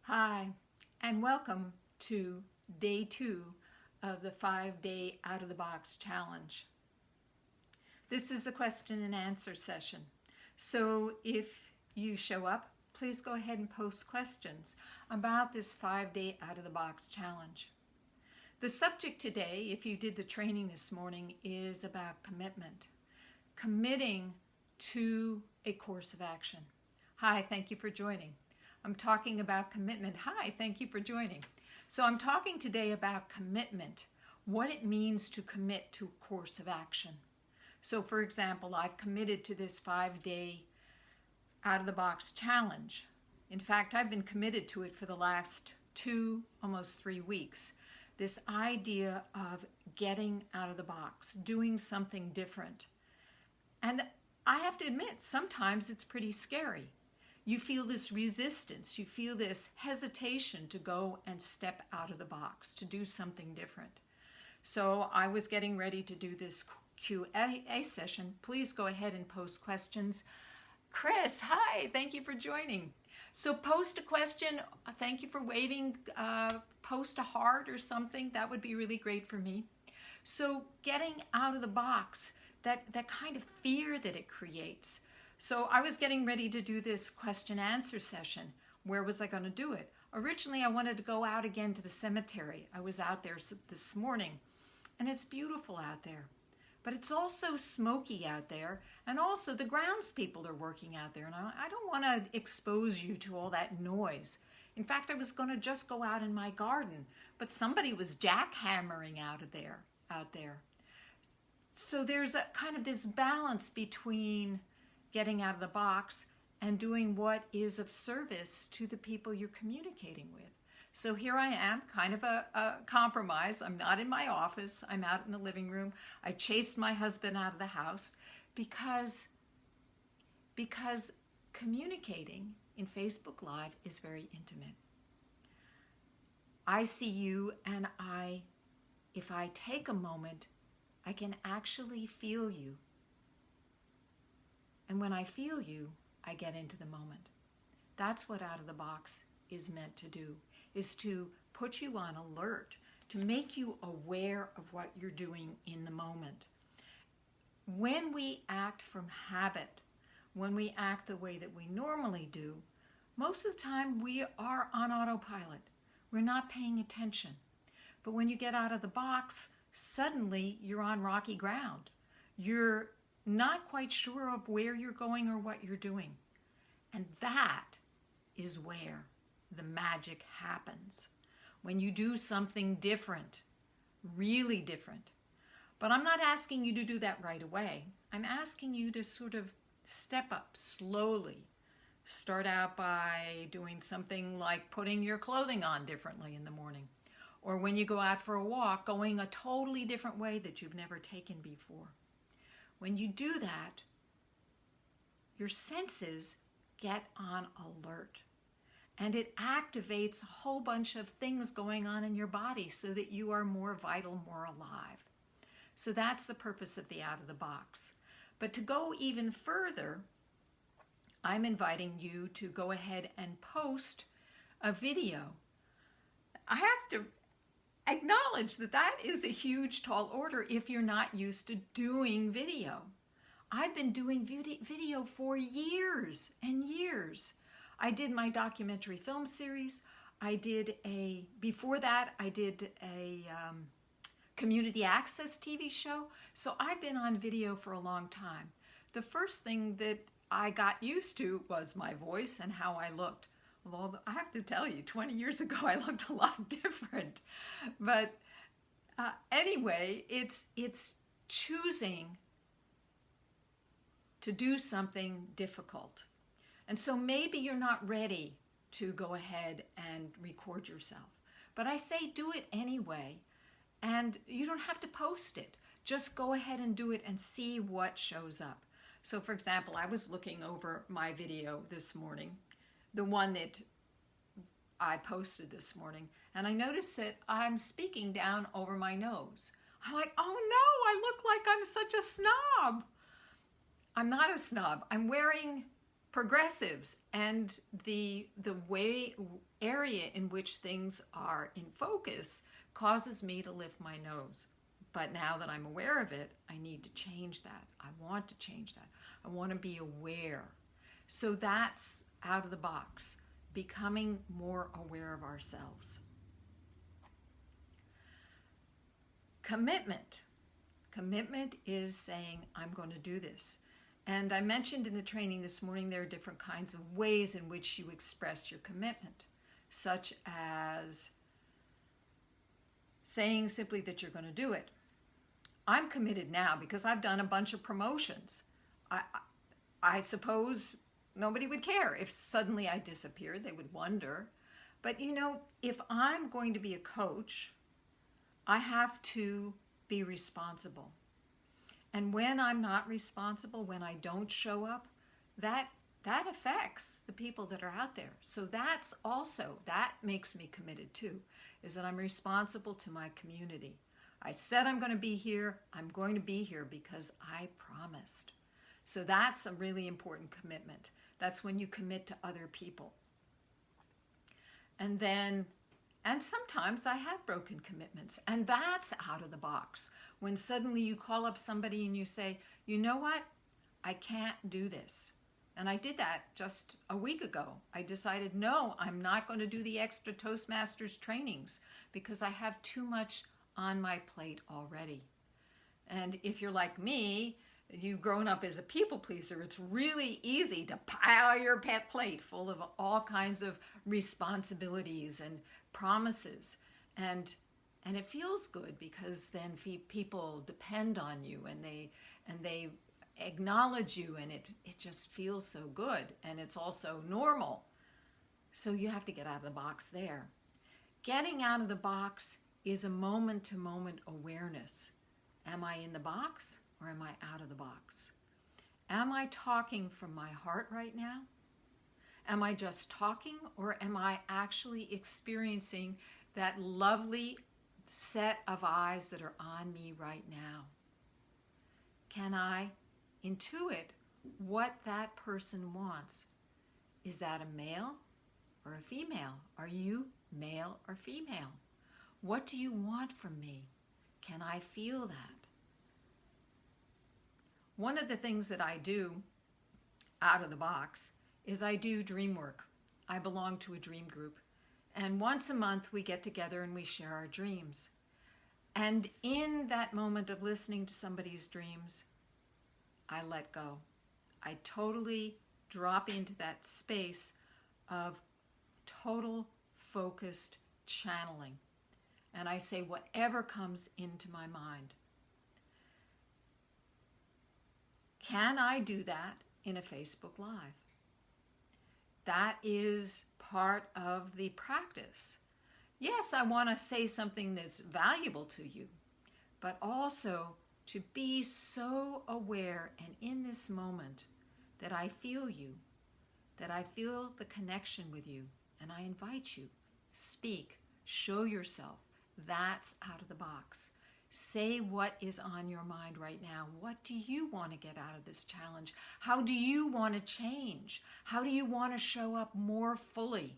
Hi, and welcome to day 2 of the 5-day Out of the Box Challenge. This is a question and answer session. So if you show up, please go ahead and post questions about this 5-day Out of the Box Challenge. The subject today, if you did the training this morning, is about commitment. Committing to a course of action. Hi, thank you for joining. I'm talking about commitment. Hi, thank you for joining. So I'm talking today about commitment, what it means to commit to a course of action. So for example, I've committed to this 5-day out of the box challenge. In fact, I've been committed to it for the last 2, almost 3 weeks. This idea of getting out of the box, doing something different. And I have to admit, sometimes it's pretty scary. You feel this resistance, you feel this hesitation to go and step out of the box, to do something different. So I was getting ready to do this Q&A session. Please go ahead and post questions. Chris, hi, thank you for joining. So post a question, thank you for waiting, post a heart or something, that would be really great for me. So getting out of the box, that kind of fear that it creates. So I was getting ready to do this question answer session. Where was I going to do it? Originally, I wanted to go out again to the cemetery. I was out there this morning, and it's beautiful out there. But it's also smoky out there, and also the grounds people are working out there, and I don't want to expose you to all that noise. In fact, I was going to just go out in my garden, but somebody was jackhammering out there. So there's a kind of this balance between getting out of the box and doing what is of service to the people you're communicating with. So here I am, kind of a compromise. I'm not in my office. I'm out in the living room. I chased my husband out of the house because communicating in Facebook Live is very intimate. I see you, and if I take a moment, I can actually feel you. And when I feel you, I get into the moment. That's what Out of the Box is meant to do, is to put you on alert, to make you aware of what you're doing in the moment. When we act from habit, when we act the way that we normally do, most of the time we are on autopilot. We're not paying attention. But when you get out of the box, suddenly you're on rocky ground. You're not quite sure of where you're going or what you're doing. And that is where the magic happens. When you do something different, really different. But I'm not asking you to do that right away. I'm asking you to sort of step up slowly. Start out by doing something like putting your clothing on differently in the morning. Or when you go out for a walk, going a totally different way that you've never taken before. When you do that, your senses get on alert, and it activates a whole bunch of things going on in your body so that you are more vital, more alive. So that's the purpose of the Out of the Box. But to go even further, I'm inviting you to go ahead and post a video. I have to acknowledge that is a huge, tall order if you're not used to doing video. I've been doing video for years and years. I did my documentary film series. Before that, I did a community access TV show. So I've been on video for a long time. The first thing that I got used to was my voice and how I looked. Although I have to tell you, 20 years ago, I looked a lot different. But anyway, it's choosing to do something difficult. And so maybe you're not ready to go ahead and record yourself. But I say do it anyway. And you don't have to post it. Just go ahead and do it and see what shows up. So for example, I was looking over my video this morning, the one that I posted this morning, and I noticed that I'm speaking down over my nose. I'm like, oh no, I look like I'm such a snob. I'm not a snob. I'm wearing progressives, and the area in which things are in focus causes me to lift my nose. But now that I'm aware of it, I need to change that. I want to change that. I want to be aware. So that's out of the box, becoming more aware of ourselves. Commitment. Commitment is saying, I'm going to do this. And I mentioned in the training this morning, there are different kinds of ways in which you express your commitment, such as saying simply that you're going to do it. I'm committed now because I've done a bunch of promotions. I suppose nobody would care if suddenly I disappeared. They would wonder. But you know, if I'm going to be a coach, I have to be responsible. And when I'm not responsible, when I don't show up, that affects the people that are out there. So that makes me committed too, is that I'm responsible to my community. I said I'm going to be here. I'm going to be here because I promised. So that's a really important commitment. That's when you commit to other people. And sometimes I have broken commitments, and that's out of the box. When suddenly you call up somebody and you say, you know what? I can't do this. And I did that just a week ago. I decided, no, I'm not going to do the extra Toastmasters trainings because I have too much on my plate already. And if you're like me, you've grown up as a people pleaser, it's really easy to pile your pet plate full of all kinds of responsibilities and promises. And it feels good because then people depend on you and they acknowledge you, and it just feels so good, and it's also normal. So you have to get out of the box there. Getting out of the box is a moment-to-moment awareness. Am I in the box or am I out of the box? Am I talking from my heart right now? Am I just talking, or am I actually experiencing that lovely set of eyes that are on me right now? Can I intuit what that person wants? Is that a male or a female? Are you male or female? What do you want from me? Can I feel that? One of the things that I do out of the box is I do dream work. I belong to a dream group. And once a month we get together and we share our dreams. And in that moment of listening to somebody's dreams, I let go. I totally drop into that space of total focused channeling. And I say whatever comes into my mind. Can I do that in a Facebook Live? That is part of the practice. Yes, I want to say something that's valuable to you, but also to be so aware and in this moment that I feel you, that I feel the connection with you, and I invite you, speak, show yourself. That's out of the box. Say what is on your mind right now. What do you want to get out of this challenge? How do you want to change? How do you want to show up more fully?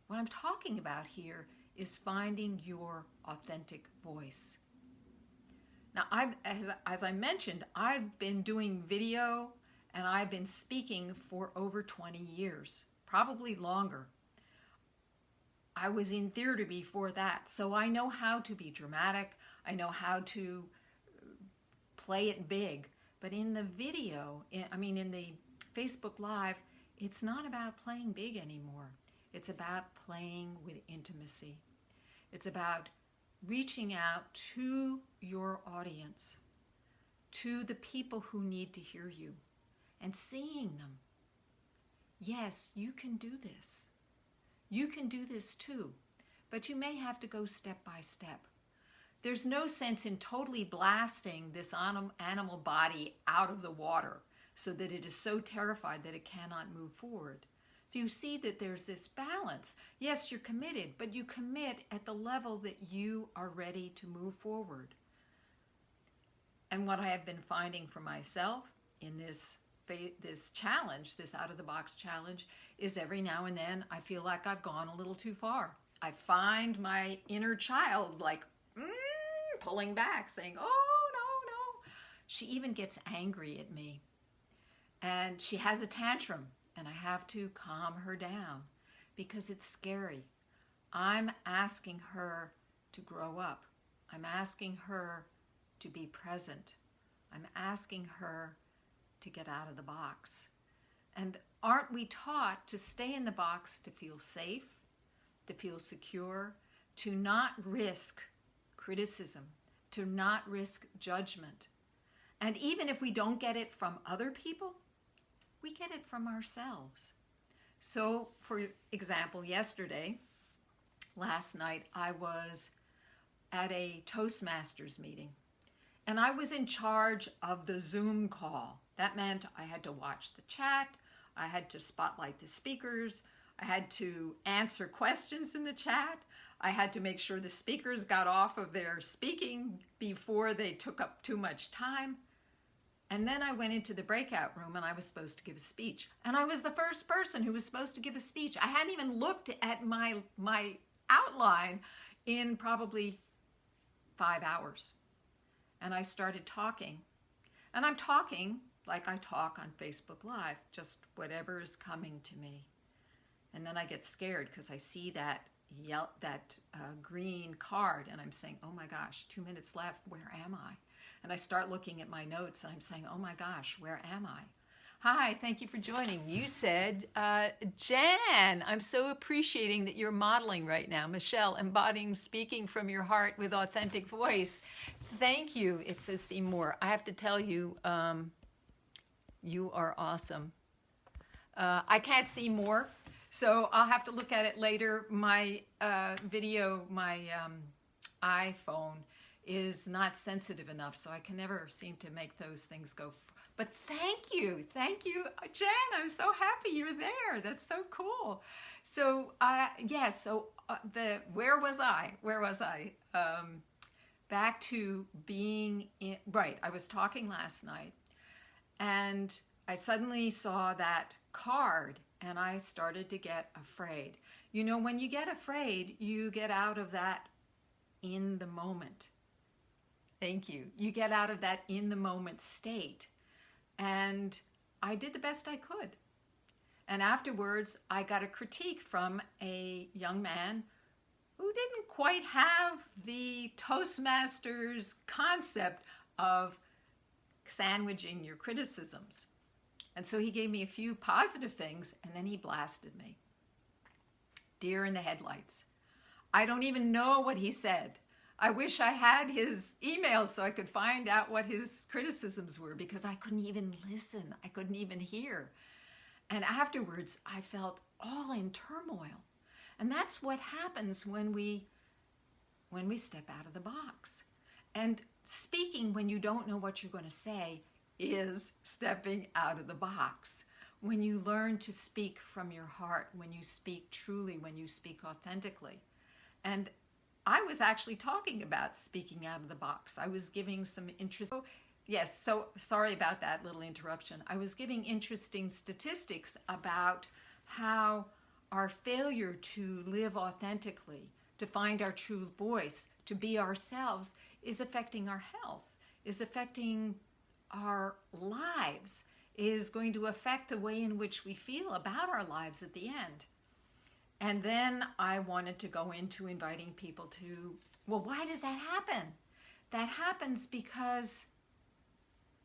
What I'm talking about here is finding your authentic voice. Now, as I mentioned, I've been doing video and I've been speaking for over 20 years, probably longer. I was in theater before that, so I know how to be dramatic. I know how to play it big. But in the video, in the Facebook Live, it's not about playing big anymore. It's about playing with intimacy. It's about reaching out to your audience, to the people who need to hear you, and seeing them. Yes, you can do this. You can do this too, but you may have to go step by step. There's no sense in totally blasting this animal body out of the water so that it is so terrified that it cannot move forward. So you see that there's this balance. Yes, you're committed, but you commit at the level that you are ready to move forward. And what I have been finding for myself in this this challenge, this out of the box challenge, is every now and then I feel like I've gone a little too far. I find my inner child like pulling back, saying, oh, no, no. She even gets angry at me. And she has a tantrum, and I have to calm her down because it's scary. I'm asking her to grow up. I'm asking her to be present. I'm asking her to get out of the box. And aren't we taught to stay in the box to feel safe, to feel secure, to not risk criticism, to not risk judgment? And even if we don't get it from other people, we get it from ourselves. So, for example, last night, I was at a Toastmasters meeting, and I was in charge of the Zoom call. That meant I had to watch the chat, I had to spotlight the speakers, I had to answer questions in the chat, I had to make sure the speakers got off of their speaking before they took up too much time. And then I went into the breakout room and I was supposed to give a speech. And I was the first person who was supposed to give a speech. I hadn't even looked at my outline in probably 5 hours. And I started talking. And I'm talking like I talk on Facebook Live, just whatever is coming to me. And then I get scared because I see that green card and I'm saying, oh my gosh, 2 minutes left, where am I? And I start looking at my notes and I'm saying, oh my gosh, where am I? Hi, thank you for joining. You said, Jan, I'm so appreciating that you're modeling right now. Michelle, embodying speaking from your heart with authentic voice. Thank you. It says Seymour. I have to tell you, you are awesome. I can't see more, so I'll have to look at it later. My video, my iPhone is not sensitive enough, so I can never seem to make those things go. But thank you, Jen. I'm so happy you're there. That's so cool. So yes. So where was I? Back to being in. Right. I was talking last night, and I suddenly saw that card, and I started to get afraid. You know, when you get afraid, you get out of that in the moment. Thank you. You get out of that in the moment state. And I did the best I could. And afterwards, I got a critique from a young man who didn't quite have the Toastmasters concept of sandwiching your criticisms. And so he gave me a few positive things, and then he blasted me. Deer in the headlights. I don't even know what he said. I wish I had his email so I could find out what his criticisms were, because I couldn't even listen. I couldn't even hear. And afterwards, I felt all in turmoil. And that's what happens when we step out of the box. And speaking when you don't know what you're going to say is stepping out of the box. When you learn to speak from your heart, when you speak truly, when you speak authentically. And I was actually talking about speaking out of the box. I was giving some interest. Yes, so sorry about that little interruption. I was giving interesting statistics about how our failure to live authentically, to find our true voice, to be ourselves, is affecting our health, is affecting our lives, is going to affect the way in which we feel about our lives at the end. And then I wanted to go into inviting people to, well, why does that happen? That happens because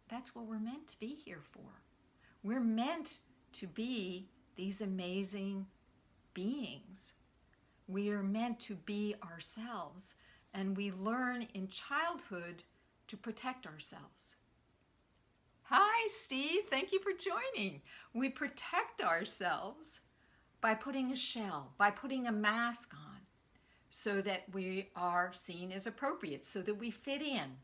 that's what we're meant to be here for. We're meant to be these amazing beings. We are meant to be ourselves, and we learn in childhood to protect ourselves. Hi, Steve. Thank you for joining. We protect ourselves by putting a shell, by putting a mask on, so that we are seen as appropriate, so that we fit in.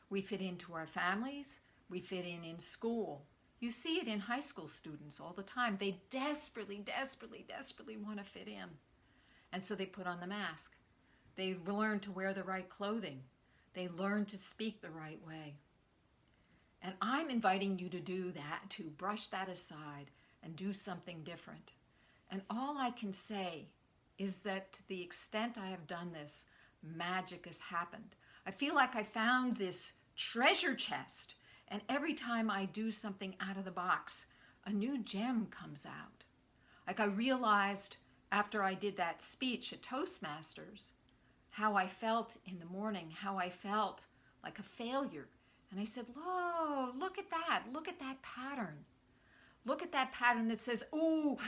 We fit into our families, we fit in school. You see it in high school students all the time. They desperately want to fit in. And so they put on the mask. They learn to wear the right clothing. They learn to speak the right way. And I'm inviting you to do that, to brush that aside and do something different. And all I can say is that to the extent I have done this, magic has happened. I feel like I found this treasure chest, and every time I do something out of the box, a new gem comes out. Like I realized after I did that speech at Toastmasters, how I felt in the morning, how I felt like a failure. And I said, whoa, look at that pattern. Look at that pattern that says, ooh,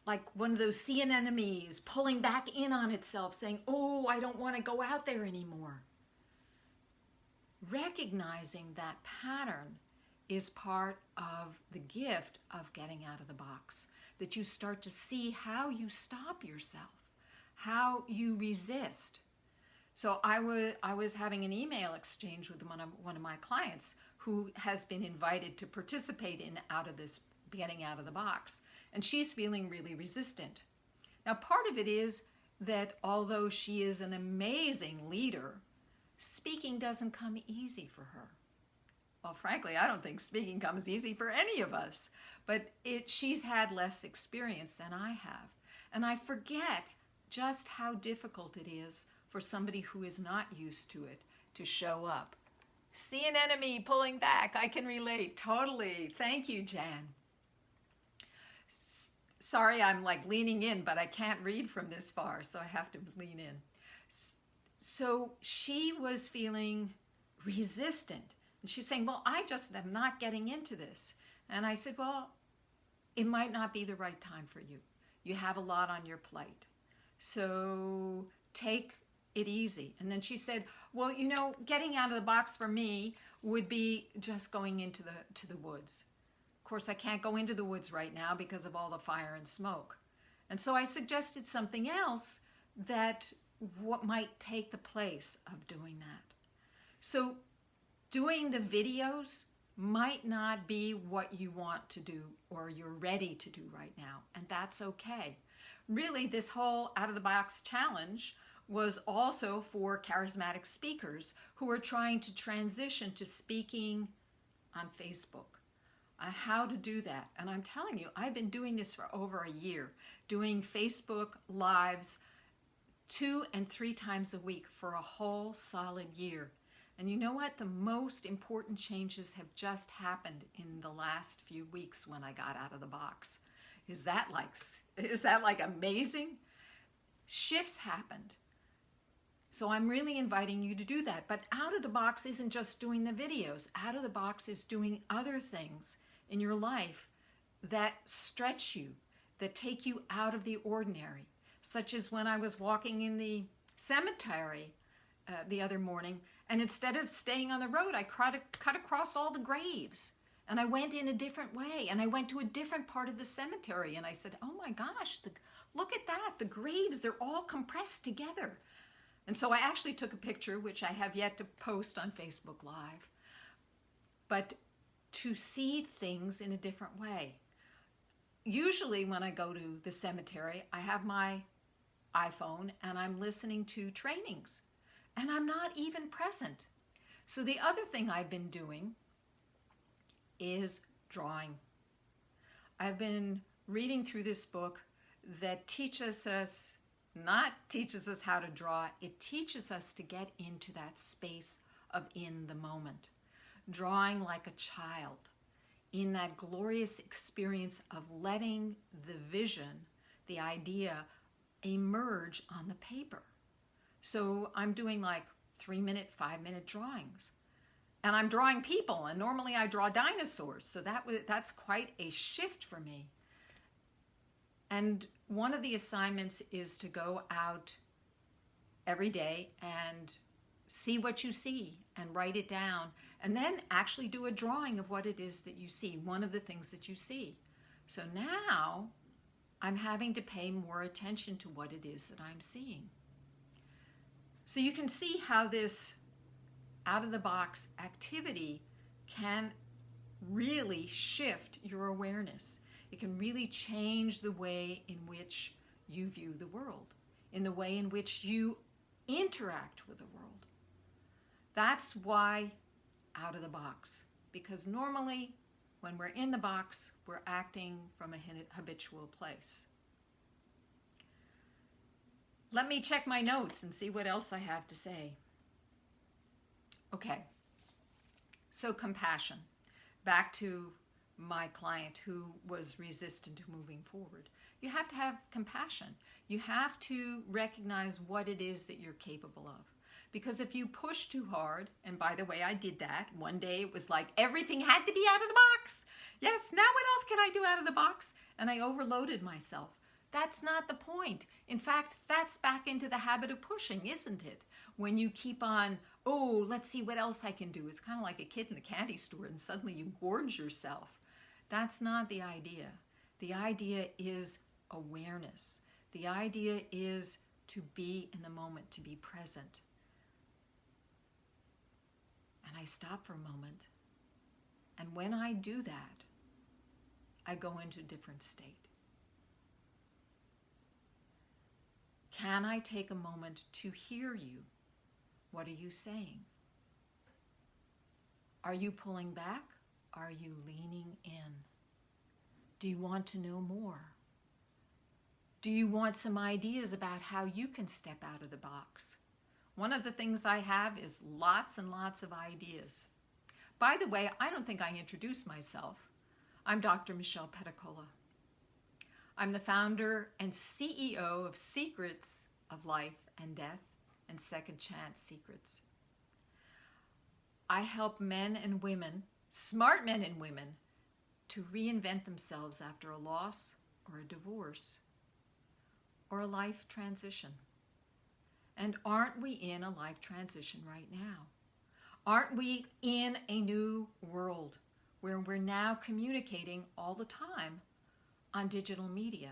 like one of those sea anemones pulling back in on itself, saying, oh, I don't want to go out there anymore. Recognizing that pattern is part of the gift of getting out of the box, that you start to see how you stop yourself, how you resist. So I was having an email exchange with one of my clients who has been invited to participate in getting out of the box, and she's feeling really resistant. Now, part of it is that although she is an amazing leader, speaking doesn't come easy for her. Well, frankly, I don't think speaking comes easy for any of us, but she's had less experience than I have. And I forget just how difficult it is for somebody who is not used to it to show up. See an enemy pulling back. I can relate totally. Thank you, Jan. Sorry, I'm like leaning in, but I can't read from this far, so I have to lean in. So she was feeling resistant. And she's saying, well, I just am not getting into this. And I said, well, it might not be the right time for you. You have a lot on your plate. So take it easy. And then she said, well, you know, getting out of the box for me would be just going into the woods. Of course, I can't go into the woods right now because of all the fire and smoke. And so I suggested something else that what might take the place of doing that. So doing the videos might not be what you want to do or you're ready to do right now, and that's okay. Really, this whole out of the box challenge was also for charismatic speakers who are trying to transition to speaking on Facebook, on how to do that. And I'm telling you, I've been doing this for over a year, doing Facebook Lives 2 and 3 times a week for a whole solid year. And you know what? The most important changes have just happened in the last few weeks when I got out of the box. Is that like amazing? Shifts happened. So I'm really inviting you to do that. But out of the box isn't just doing the videos. Out of the box is doing other things in your life that stretch you, that take you out of the ordinary. Such as when I was walking in the cemetery the other morning, and instead of staying on the road, I cut across all the graves. And I went in a different way, and I went to a different part of the cemetery, and I said, oh my gosh, look at that, the graves, they're all compressed together. And so I actually took a picture, which I have yet to post on Facebook Live, but to see things in a different way. Usually when I go to the cemetery, I have my iPhone and I'm listening to trainings, and I'm not even present. So the other thing I've been doing is drawing. I've been reading through this book that not teaches us how to draw, it teaches us to get into that space of in the moment. Drawing like a child, in that glorious experience of letting the vision, the idea, emerge on the paper. So I'm doing like 3-minute, 5-minute drawings. And I'm drawing people, and normally I draw dinosaurs, so that's quite a shift for me. And one of the assignments is to go out every day and see what you see and write it down, and then actually do a drawing of what it is that you see, one of the things that you see. So now I'm having to pay more attention to what it is that I'm seeing. So you can see how this out-of-the-box activity can really shift your awareness. It can really change the way in which you view the world, in the way in which you interact with the world. That's why out of the box. because normally when we're in the box, we're acting from a habitual place. Let me check my notes and see what else I have to say. Okay, so compassion. Back to my client who was resistant to moving forward. You have to have compassion. You have to recognize what it is that you're capable of. Because if you push too hard, and by the way, I did that. One day it was like everything had to be out of the box. Yes, now what else can I do out of the box? And I overloaded myself. That's not the point. In fact, that's back into the habit of pushing, isn't it? When you keep on, oh, let's see what else I can do. It's kind of like a kid in the candy store and suddenly you gorge yourself. That's not the idea. The idea is awareness. The idea is to be in the moment, to be present. And I stop for a moment. And when I do that, I go into a different state. Can I take a moment to hear you? What are you saying? Are you pulling back? Are you leaning in? Do you want to know more? Do you want some ideas about how you can step out of the box? One of the things I have is lots and lots of ideas. By the way, I don't think I introduced myself. I'm Dr. Michelle Pedicola. I'm the founder and CEO of Secrets of Life and Death and Second Chance Secrets. I help men and women, smart men and women, to reinvent themselves after a loss or a divorce or a life transition. And aren't we in a life transition right now? Aren't we in a new world where we're now communicating all the time on digital media?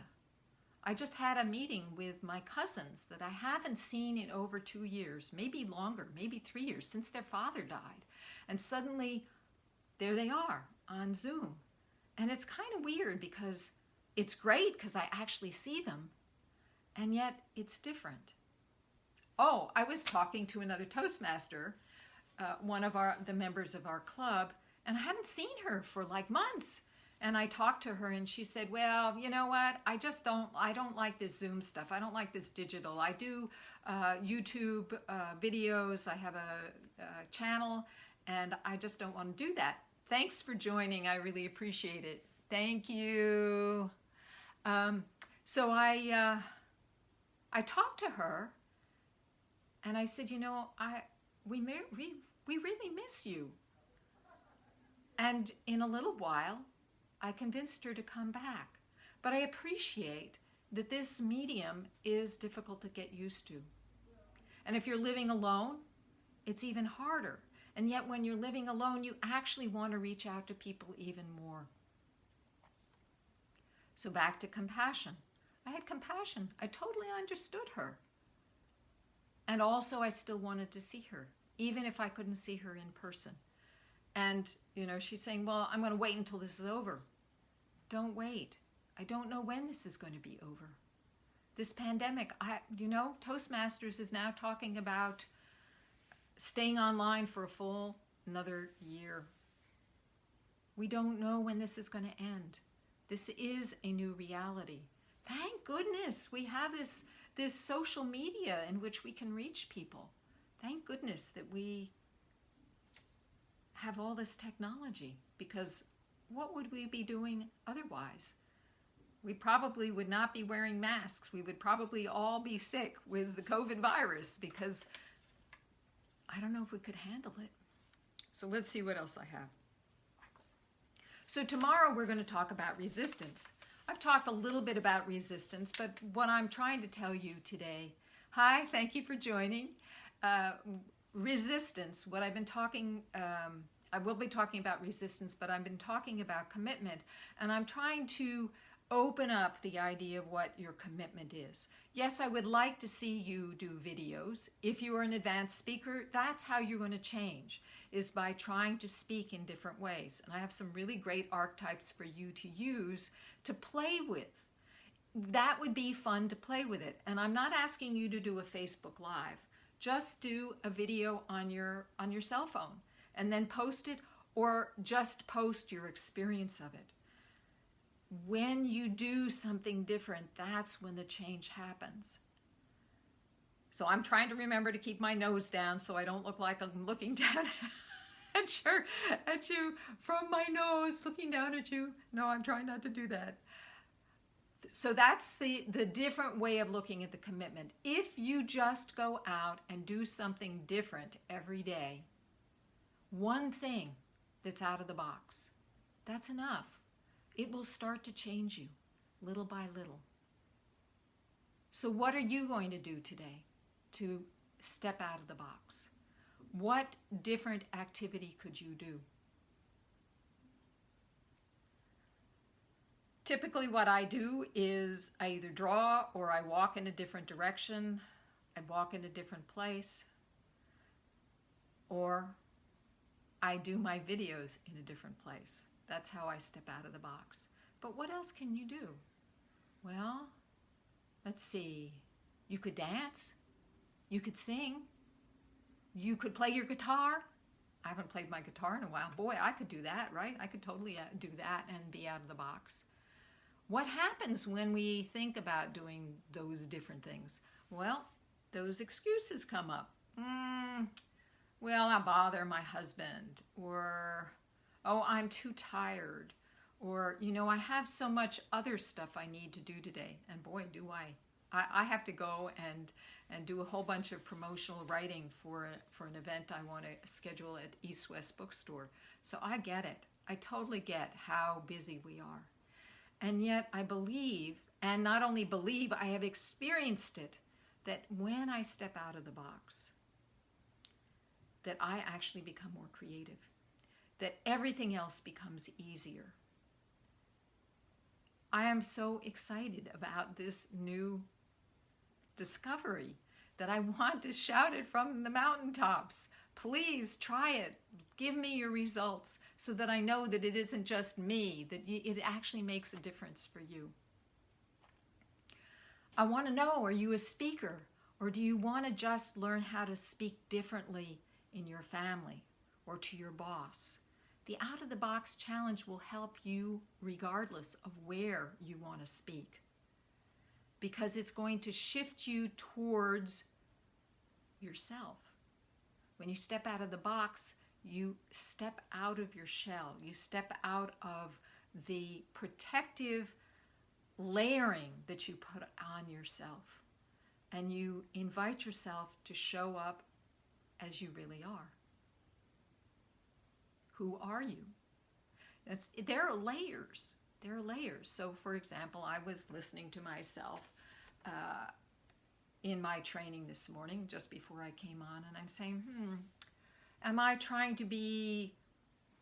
I just had a meeting with my cousins that I haven't seen in over 2 years, maybe longer, maybe 3 years, since their father died. And suddenly, there they are on Zoom. And it's kind of weird because it's great because I actually see them, and yet it's different. Oh, I was talking to another Toastmaster, one of the members of our club, and I haven't seen her for like months. And I talked to her and she said, well, you know what? I don't like this Zoom stuff. I don't like this digital. I do YouTube videos. I have a channel and I just don't want to do that. Thanks for joining. I really appreciate it. Thank you. So I talked to her and I said, you know, we really miss you. And in a little while, I convinced her to come back. But I appreciate that this medium is difficult to get used to. And if you're living alone, it's even harder. And yet when you're living alone, you actually want to reach out to people even more. So back to compassion. I had compassion. I totally understood her. And also I still wanted to see her, even if I couldn't see her in person. And, you know, she's saying, well, I'm going to wait until this is over. Don't wait. I don't know when this is going to be over. This pandemic, Toastmasters is now talking about staying online for a full another year. We don't know when this is going to end. This is a new reality. Thank goodness we have this social media in which we can reach people. Thank goodness that we have all this technology, because what would we be doing otherwise? We probably would not be wearing masks. We would probably all be sick with the COVID virus because I don't know if we could handle it. So let's see what else I have. So tomorrow we're going to talk about resistance. I've talked a little bit about resistance, but what I'm trying to tell you today, hi, thank you for joining. Resistance, what I've been talking, I will be talking about resistance, but I've been talking about commitment, and I'm trying to open up the idea of what your commitment is. Yes, I would like to see you do videos. If you are an advanced speaker, that's how you're going to change, is by trying to speak in different ways. And I have some really great archetypes for you to use to play with. That would be fun to play with it. And I'm not asking you to do a Facebook Live. Just do a video on your cell phone and then post it, or just post your experience of it. When you do something different, that's when the change happens. So I'm trying to remember to keep my nose down so I don't look like I'm looking down at you from my nose, looking down at you. No, I'm trying not to do that. So that's the different way of looking at the commitment. If you just go out and do something different every day, one thing that's out of the box, that's enough. It will start to change you little by little. So what are you going to do today to step out of the box? What different activity could you do? Typically what I do is I either draw or I walk in a different direction, I walk in a different place, or I do my videos in a different place. That's how I step out of the box. But what else can you do? Well, let's see. You could dance. You could sing. You could play your guitar. I haven't played my guitar in a while. Boy, I could do that, right? I could totally do that and be out of the box. What happens when we think about doing those different things? Well, those excuses come up. Well, I bother my husband, or, oh, I'm too tired, or, you know, I have so much other stuff I need to do today, and boy, do I. I have to go and do a whole bunch of promotional writing for an event I want to schedule at East West Bookstore. So I get it. I totally get how busy we are. And yet I believe, and not only believe, I have experienced it, that when I step out of the box, that I actually become more creative, that everything else becomes easier. I am so excited about this new discovery that I want to shout it from the mountaintops. Please try it. Give me your results so that I know that it isn't just me, that it actually makes a difference for you. I want to know, are you a speaker, or do you want to just learn how to speak differently in your family or to your boss? The Out of the Box Challenge will help you regardless of where you want to speak, because it's going to shift you towards yourself. When you step out of the box, you step out of your shell. You step out of the protective layering that you put on yourself, and you invite yourself to show up as you really are. Who are you? There are layers. There are layers. So, for example, I was listening to myself in my training this morning, just before I came on, and I'm saying, am I trying to be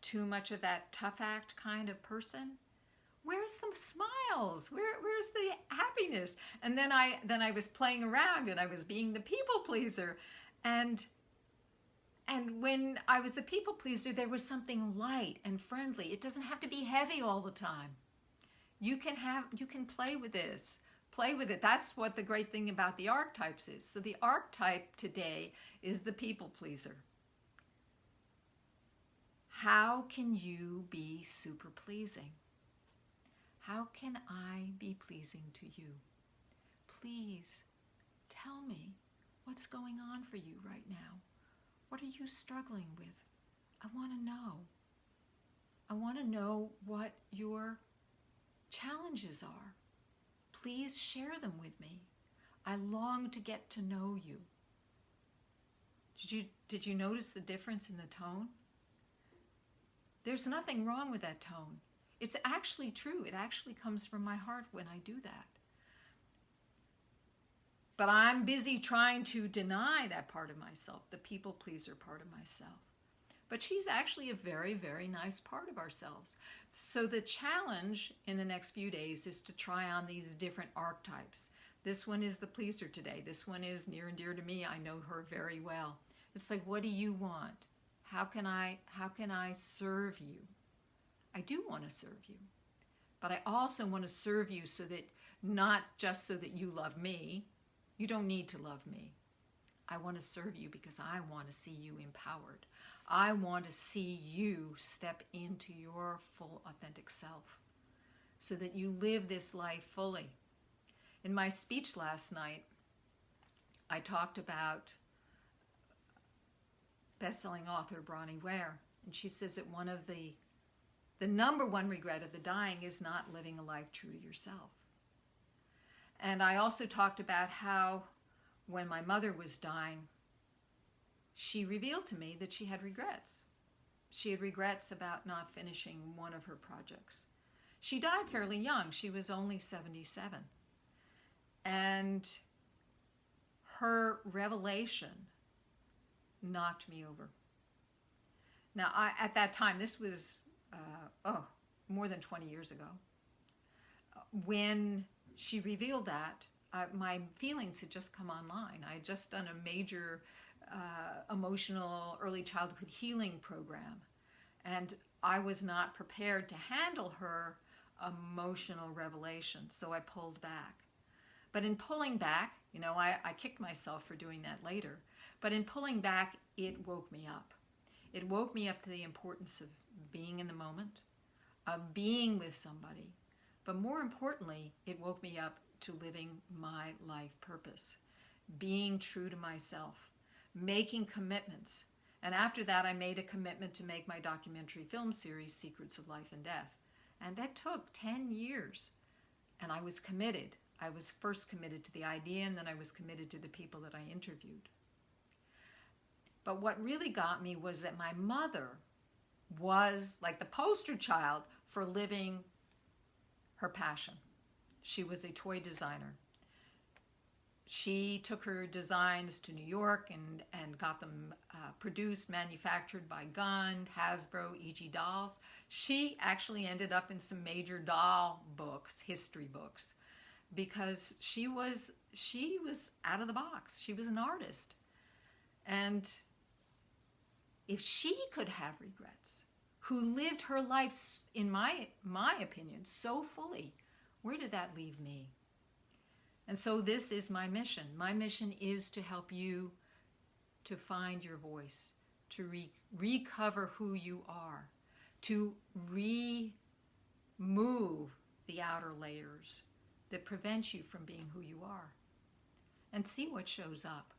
too much of that tough act kind of person? Where's the smiles? Where's the happiness? And then I was playing around and I was being the people pleaser, and when I was the people pleaser, there was something light and friendly. It doesn't have to be heavy all the time. You can play with this. Play with it. That's what the great thing about the archetypes is. So the archetype today is the people pleaser. How can you be super pleasing? How can I be pleasing to you? Please tell me what's going on for you right now. What are you struggling with? I want to know. I want to know what your challenges are. Please share them with me. I long to get to know you. Did you notice the difference in the tone? There's nothing wrong with that tone. It's actually true. It actually comes from my heart when I do that. But I'm busy trying to deny that part of myself, the people pleaser part of myself. But she's actually a very, very nice part of ourselves. So the challenge in the next few days is to try on these different archetypes. This one is the pleaser today. This one is near and dear to me. I know her very well. It's like, what do you want? How can I serve you? I do want to serve you. But I also want to serve you so that, not just so that you love me. You don't need to love me. I want to serve you because I want to see you empowered. I want to see you step into your full authentic self so that you live this life fully. In my speech last night, I talked about best-selling author Bronnie Ware, and she says that one of the number one regret of the dying is not living a life true to yourself. And I also talked about how when my mother was dying, she revealed to me that she had regrets. She had regrets about not finishing one of her projects. She died fairly young. She was only 77. And her revelation knocked me over. Now, at that time, this was, more than 20 years ago. When she revealed that, my feelings had just come online. I had just done a major emotional early childhood healing program, and I was not prepared to handle her emotional revelation, so I pulled back. But in pulling back, I kicked myself for doing that later, but in pulling back, it woke me up. It woke me up to the importance of being in the moment, of being with somebody, but more importantly, it woke me up to living my life purpose, being true to myself, making commitments. And after that, I made a commitment to make my documentary film series, Secrets of Life and Death. And that took 10 years. And I was committed. I was first committed to the idea, and then I was committed to the people that I interviewed. But what really got me was that my mother was like the poster child for living her passion. She was a toy designer. She took her designs to New York and got them produced, manufactured by Gund, Hasbro, E.G. Dolls. She actually ended up in some major doll books, history books, because she was out of the box. She was an artist. And if she could have regrets, who lived her life, in my opinion, so fully, where did that leave me? And so this is my mission. My mission is to help you to find your voice, to recover who you are, to remove the outer layers that prevent you from being who you are, and see what shows up.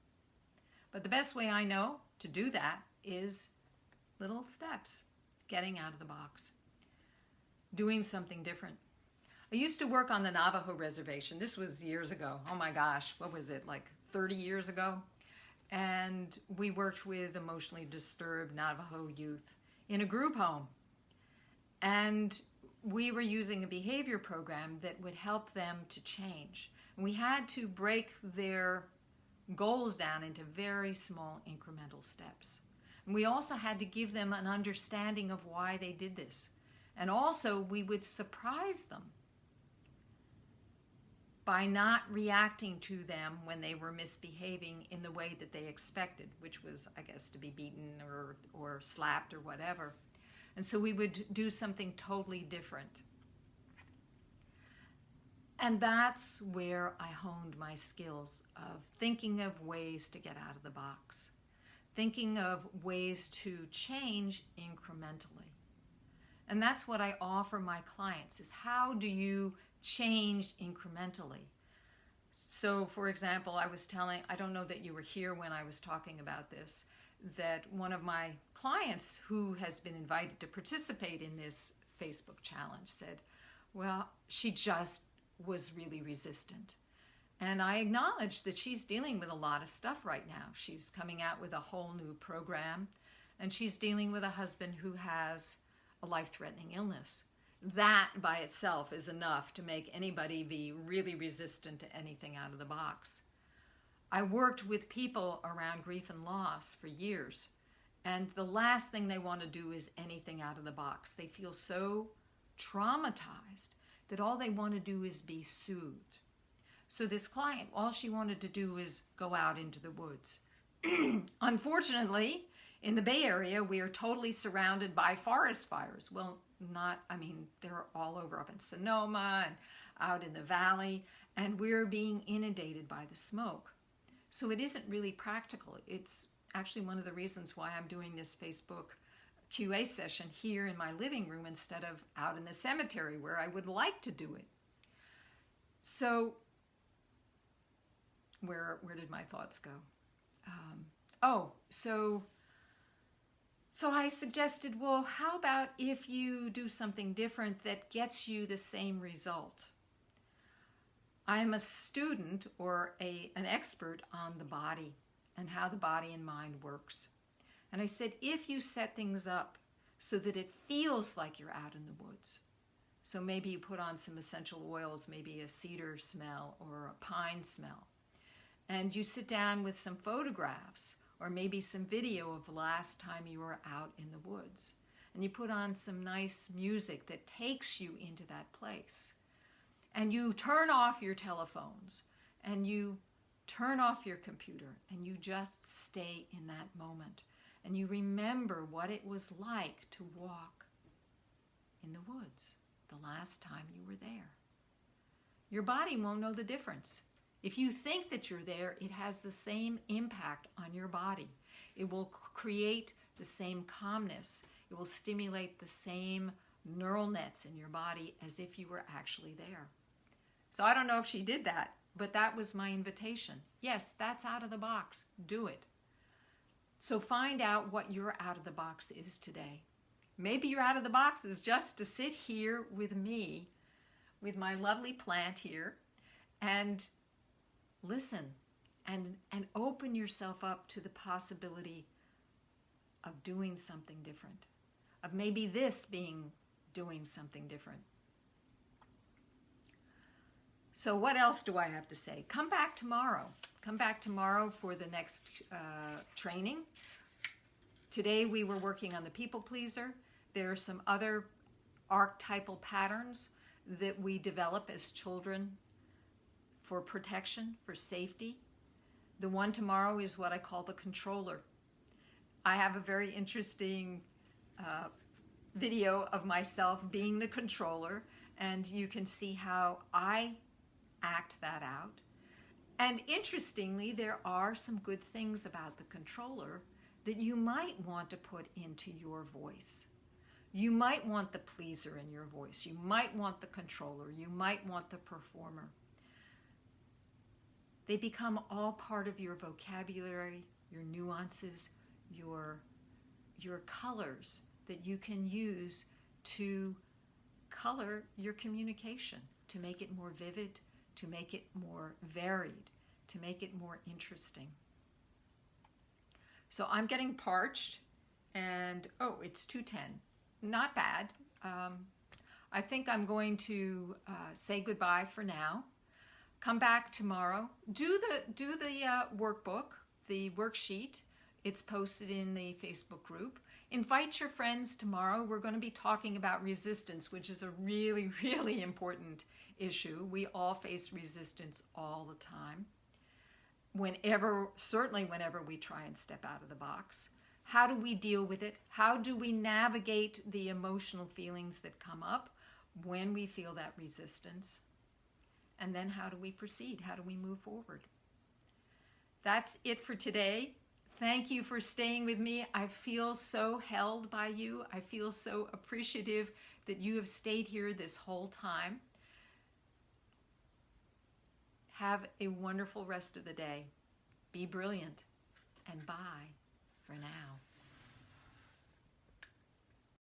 But the best way I know to do that is little steps, getting out of the box, doing something different. I used to work on the Navajo reservation. This was years ago. Oh my gosh, what was it, like 30 years ago? And we worked with emotionally disturbed Navajo youth in a group home. And we were using a behavior program that would help them to change. And we had to break their goals down into very small incremental steps. And we also had to give them an understanding of why they did this. And also we would surprise them by not reacting to them when they were misbehaving in the way that they expected, which was, I guess, to be beaten or slapped or whatever. And so we would do something totally different. And that's where I honed my skills of thinking of ways to get out of the box, thinking of ways to change incrementally. And that's what I offer my clients, is how do you change incrementally? So, for example, I don't know that you were here when I was talking about this, that one of my clients who has been invited to participate in this Facebook challenge said, well, she just was really resistant. And I acknowledge that she's dealing with a lot of stuff right now. She's coming out with a whole new program, and she's dealing with a husband who has a life-threatening illness. That by itself is enough to make anybody be really resistant to anything out of the box. I worked with people around grief and loss for years, and the last thing they want to do is anything out of the box. They feel so traumatized that all they want to do is be soothed. So this client, all she wanted to do is go out into the woods. Unfortunately, in the Bay Area, we are totally surrounded by forest fires. Well, they're all over up in Sonoma and out in the valley, and we're being inundated by the smoke. So it isn't really practical. It's actually one of the reasons why I'm doing this Facebook QA session here in my living room instead of out in the cemetery where I would like to do it. So where did my thoughts go? So I suggested, well, how about if you do something different that gets you the same result? I'm a student or an expert on the body and how the body and mind works. And I said, if you set things up so that it feels like you're out in the woods, so maybe you put on some essential oils, maybe a cedar smell or a pine smell, and you sit down with some photographs or maybe some video of the last time you were out in the woods, and you put on some nice music that takes you into that place, and you turn off your telephones and you turn off your computer and you just stay in that moment and you remember what it was like to walk in the woods the last time you were there. Your body won't know the difference. If you think that you're there, it has the same impact on your body. It will create the same calmness. It will stimulate the same neural nets in your body as if you were actually there. So I don't know if she did that, but that was my invitation. Yes, that's out of the box. Do it. So find out what your out of the box is today. Maybe your out of the box is just to sit here with me, with my lovely plant here, and listen and open yourself up to the possibility of doing something different, of maybe this being doing something different. So what else do I have to say? Come back tomorrow. Come back tomorrow for the next training. Today we were working on the people pleaser. There are some other archetypal patterns that we develop as children for protection, for safety. The one tomorrow is what I call the controller. I have a very interesting video of myself being the controller, and you can see how I act that out. And interestingly, there are some good things about the controller that you might want to put into your voice. You might want the pleaser in your voice. You might want the controller. You might want the performer. They become all part of your vocabulary, your nuances, your colors that you can use to color your communication, to make it more vivid, to make it more varied, to make it more interesting. So I'm getting parched, and it's 2:10. Not bad. I think I'm going to say goodbye for now. Come back tomorrow. Do the workbook, the worksheet. It's posted in the Facebook group. Invite your friends tomorrow. We're going to be talking about resistance, which is a really, really important issue. We all face resistance all the time. Certainly whenever we try and step out of the box. How do we deal with it? How do we navigate the emotional feelings that come up when we feel that resistance? And then how do we proceed? How do we move forward? That's it for today. Thank you for staying with me. I feel so held by you. I feel so appreciative that you have stayed here this whole time. Have a wonderful rest of the day. Be brilliant, and bye for now.